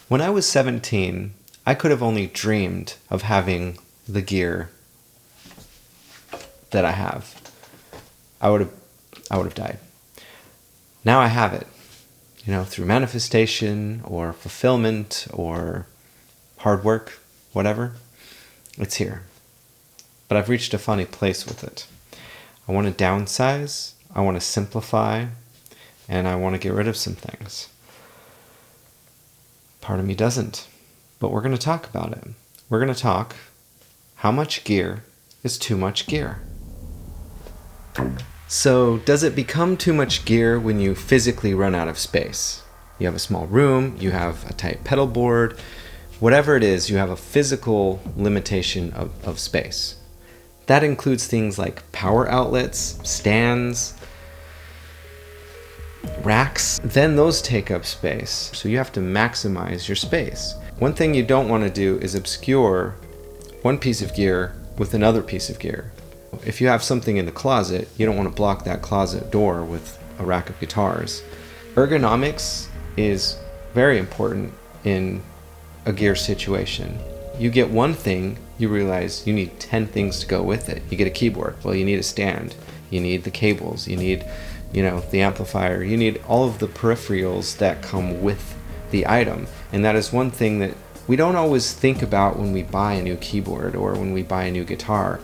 When I was 17, I could have only dreamed of having the gear that I have. I would have died. Now I have it, through manifestation or fulfillment or hard work, whatever. It's here. But I've reached a funny place with it. I want to downsize, I want to simplify, and I want to get rid of some things. Part of me doesn't, but we're going to talk about it. We're going to talk how much gear is too much gear. So, does it become too much gear when you physically run out of space? You have a small room, you have a tight pedal board, whatever it is, you have a physical limitation of space. That includes things like power outlets, stands, racks. Then those take up space, so you have to maximize your space. One thing you don't want to do is obscure one piece of gear with another piece of gear. If you have something in the closet, you don't want to block that closet door with a rack of guitars. Ergonomics is very important in a gear situation. You get one thing, you realize you need 10 things to go with it. You get a keyboard, well, you need a stand, you need the cables, you need, the amplifier, you need all of the peripherals that come with the item. And that is one thing that we don't always think about when we buy a new keyboard or when we buy a new guitar.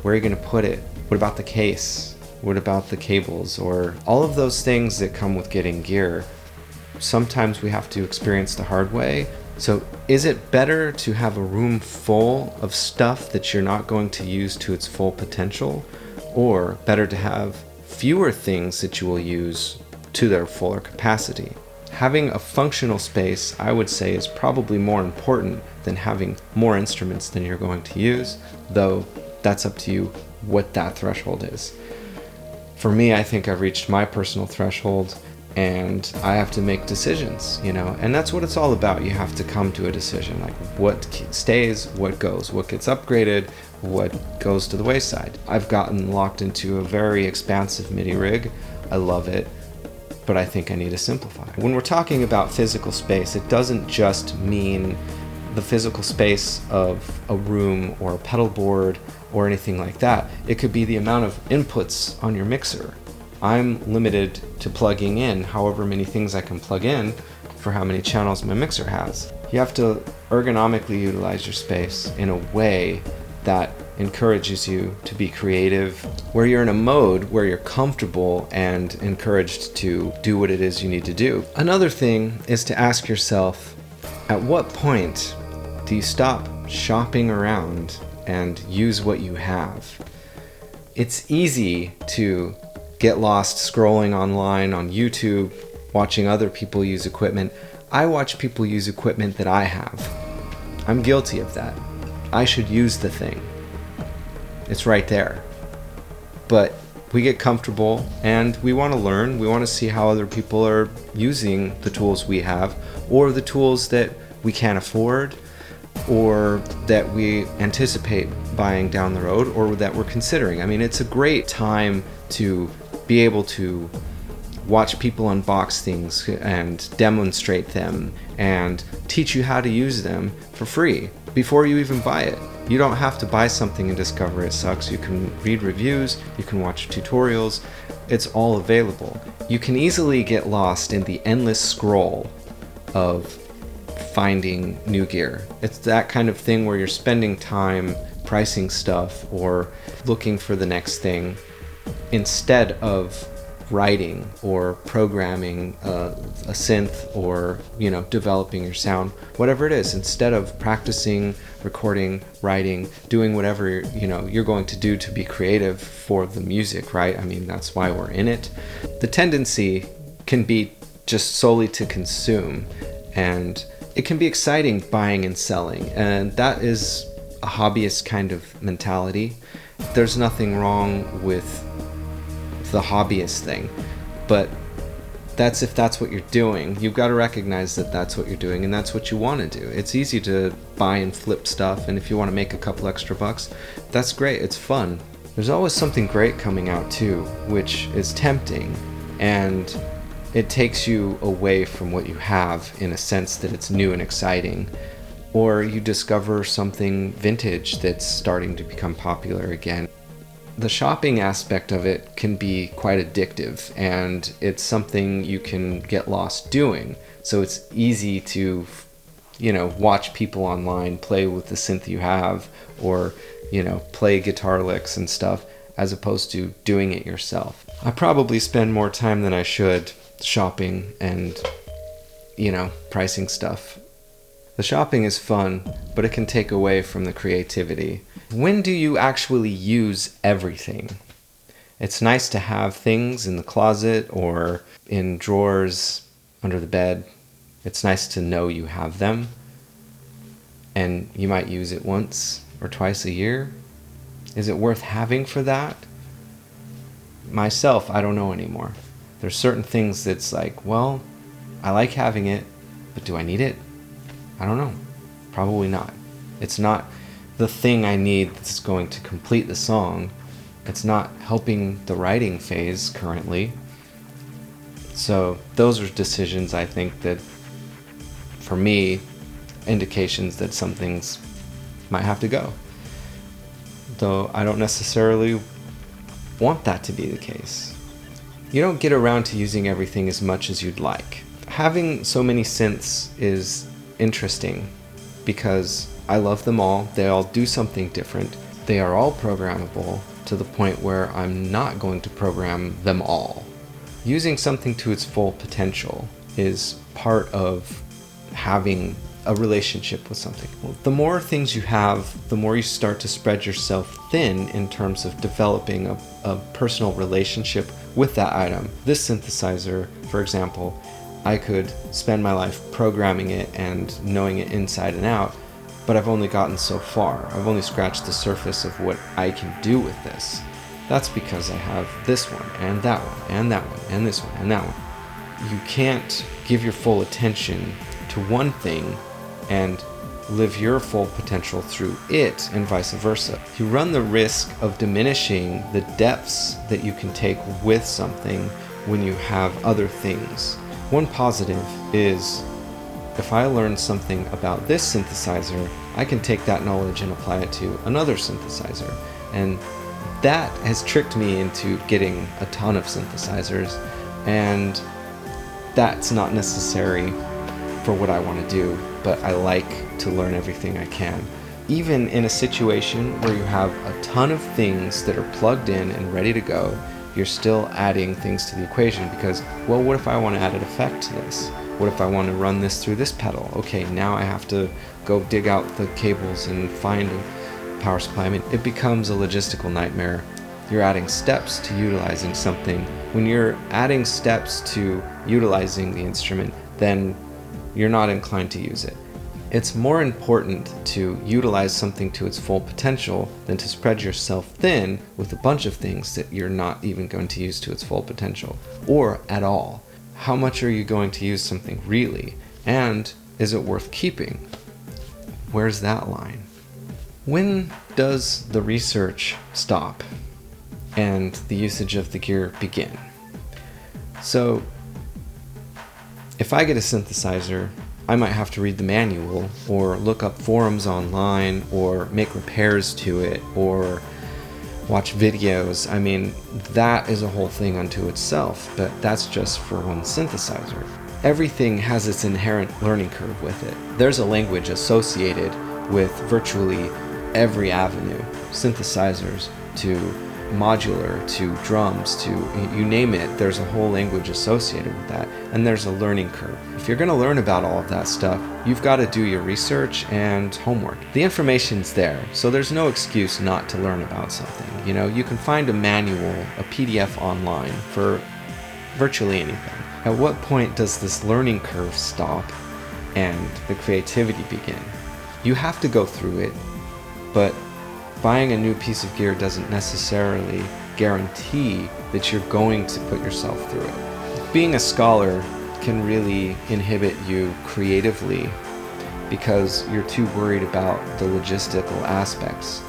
Where are you going to put it? What about the case? What about the cables? Or all of those things that come with getting gear. Sometimes we have to experience the hard way. So is it better to have a room full of stuff that you're not going to use to its full potential? Or better to have fewer things that you will use to their fuller capacity? Having a functional space, I would say, is probably more important than having more instruments than you're going to use, though that's up to you what that threshold is. For me, I think I've reached my personal threshold and I have to make decisions, and that's what it's all about. You have to come to a decision, like what stays, what goes, what gets upgraded, what goes to the wayside. I've gotten locked into a very expansive MIDI rig. I love it, but I think I need to simplify. When we're talking about physical space, it doesn't just mean the physical space of a room or a pedal board or anything like that. It could be the amount of inputs on your mixer. I'm limited to plugging in however many things I can plug in for how many channels my mixer has. You have to ergonomically utilize your space in a way that encourages you to be creative, where you're in a mode where you're comfortable and encouraged to do what it is you need to do. Another thing is to ask yourself, at what point do you stop shopping around and use what you have? It's easy to get lost scrolling online on YouTube, watching other people use equipment. I watch people use equipment that I have. I'm guilty of that. I should use the thing. It's right there. But we get comfortable and we want to learn. We want to see how other people are using the tools we have, or the tools that we can't afford, or that we anticipate buying down the road, or that we're considering. I mean, it's a great time to be able to watch people unbox things and demonstrate them and teach you how to use them for free before you even buy it. You don't have to buy something and discover it sucks. You can read reviews, you can watch tutorials, it's all available. You can easily get lost in the endless scroll of finding new gear. It's that kind of thing where you're spending time pricing stuff or looking for the next thing instead of writing or programming a synth or developing your sound, whatever it is. Instead of practicing, recording, writing, doing whatever you're going to do to be creative for the music, right? I mean, that's why we're in it. The tendency can be just solely to consume, and it can be exciting buying and selling, and that is a hobbyist kind of mentality. There's nothing wrong with the hobbyist thing, but that's if that's what you're doing. You've got to recognize that that's what you're doing and that's what you want to do. It's easy to buy and flip stuff, and if you want to make a couple extra bucks, that's great, it's fun. There's always something great coming out too, which is tempting, and it takes you away from what you have in a sense that it's new and exciting. Or you discover something vintage that's starting to become popular again. The shopping aspect of it can be quite addictive, and it's something you can get lost doing. So it's easy to, watch people online play with the synth you have, or, play guitar licks and stuff, as opposed to doing it yourself. I probably spend more time than I should shopping and, pricing stuff. The shopping is fun, but it can take away from the creativity. When do you actually use everything? It's nice to have things in the closet or in drawers under the bed. It's nice to know you have them, and you might use it once or twice a year. Is it worth having for that? Myself, I don't know anymore. There's certain things that's like, well, I like having it, but do I need it? I don't know. Probably not. It's not the thing I need that's going to complete the song. It's not helping the writing phase currently. So those are decisions, I think, that, for me, indications that some things might have to go. Though I don't necessarily want that to be the case. You don't get around to using everything as much as you'd like. Having so many synths is interesting because I love them all. They all do something different. They are all programmable to the point where I'm not going to program them all. Using something to its full potential is part of having a relationship with something. Well, the more things you have, the more you start to spread yourself thin in terms of developing a personal relationship with that item. This synthesizer, for example, I could spend my life programming it and knowing it inside and out, but I've only gotten so far. I've only scratched the surface of what I can do with this. That's because I have this one, and that one, and that one, and this one, and that one. You can't give your full attention to one thing and live your full potential through it, and vice versa. You run the risk of diminishing the depths that you can take with something when you have other things. One positive is, if I learn something about this synthesizer, I can take that knowledge and apply it to another synthesizer. And that has tricked me into getting a ton of synthesizers, and that's not necessary for what I want to do, but I like to learn everything I can. Even in a situation where you have a ton of things that are plugged in and ready to go, you're still adding things to the equation because, well, what if I want to add an effect to this? What if I want to run this through this pedal? Okay, now I have to go dig out the cables and find a power supply. I mean, it becomes a logistical nightmare. You're adding steps to utilizing something. When you're adding steps to utilizing the instrument, then you're not inclined to use it. It's more important to utilize something to its full potential than to spread yourself thin with a bunch of things that you're not even going to use to its full potential, or at all. How much are you going to use something really? And is it worth keeping? Where's that line? When does the research stop and the usage of the gear begin? So, if I get a synthesizer, I might have to read the manual or look up forums online or make repairs to it or watch videos. I mean, that is a whole thing unto itself, but that's just for one synthesizer. Everything has its inherent learning curve with it. There's a language associated with virtually every avenue, synthesizers to modular to drums to you name it. There's a whole language associated with that, and there's a learning curve. If you're going to learn about all of that stuff, you've got to do your research and homework. The information's there, so there's no excuse not to learn about something. You can find a manual, a PDF online for virtually anything. At what point does this learning curve stop and the creativity begin? You have to go through it, but buying a new piece of gear doesn't necessarily guarantee that you're going to put yourself through it. Being a scholar can really inhibit you creatively because you're too worried about the logistical aspects.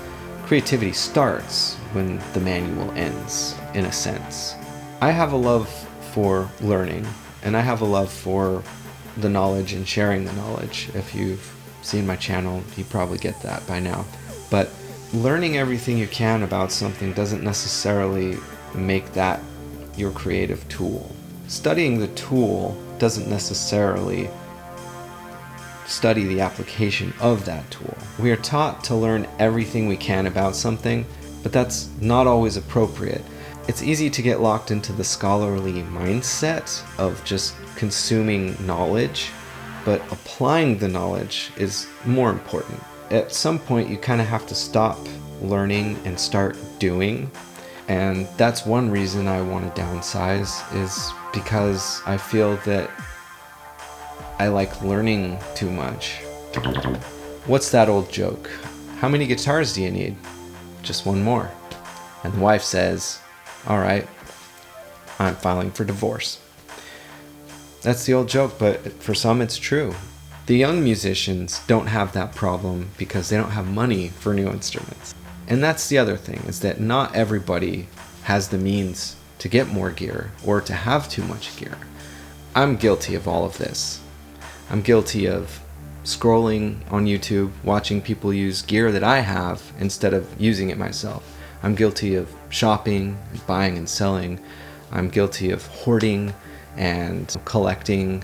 Creativity starts when the manual ends, in a sense. I have a love for learning, And I have a love for the knowledge and sharing the knowledge. If you've seen my channel, you probably get that by now. But learning everything you can about something doesn't necessarily make that your creative tool. Studying the tool doesn't necessarily study the application of that tool. We are taught to learn everything we can about something, but that's not always appropriate. It's easy to get locked into the scholarly mindset of just consuming knowledge, but applying the knowledge is more important. At some point, you kind of have to stop learning and start doing. And that's one reason I want to downsize, is because I feel that I like learning too much. What's that old joke? How many guitars do you need? Just one more. And the wife says, all right, I'm filing for divorce. That's the old joke, but for some it's true. The young musicians don't have that problem because they don't have money for new instruments. And that's the other thing, is that not everybody has the means to get more gear or to have too much gear. I'm guilty of all of this. I'm guilty of scrolling on YouTube, watching people use gear that I have instead of using it myself. I'm guilty of shopping, buying and selling. I'm guilty of hoarding and collecting.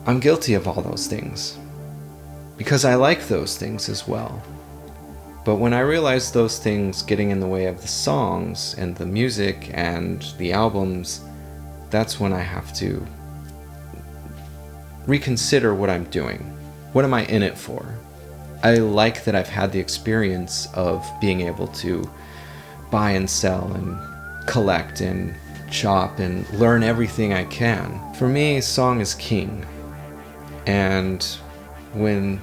I'm guilty of all those things because I like those things as well. But when I realized those things getting in the way of the songs and the music and the albums, that's when I have to reconsider what I'm doing. What am I in it for? I like that I've had the experience of being able to buy and sell and collect and shop and learn everything I can. For me, song is king. And when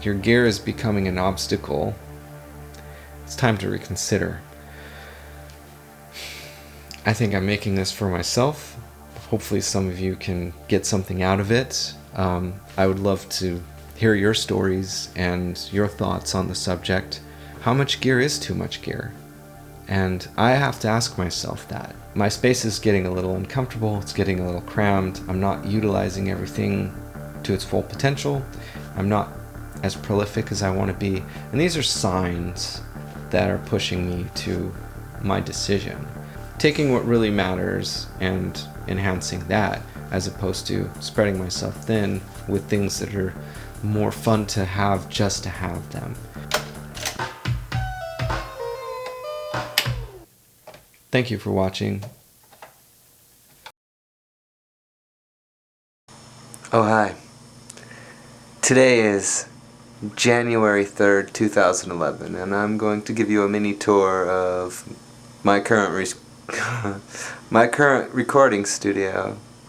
your gear is becoming an obstacle, it's time to reconsider. I think I'm making this for myself. Hopefully some of you can get something out of it. I would love to hear your stories and your thoughts on the subject. How much gear is too much gear? And I have to ask myself that. My space is getting a little uncomfortable, it's getting a little crammed, I'm not utilizing everything to its full potential, I'm not as prolific as I want to be, and these are signs that are pushing me to my decision. Taking what really matters and enhancing that, as opposed to spreading myself thin with things that are more fun to have just to have them. Thank you for watching. Oh, hi. Today is January 3rd, 2011, and I'm going to give you a mini tour of my current recording studio.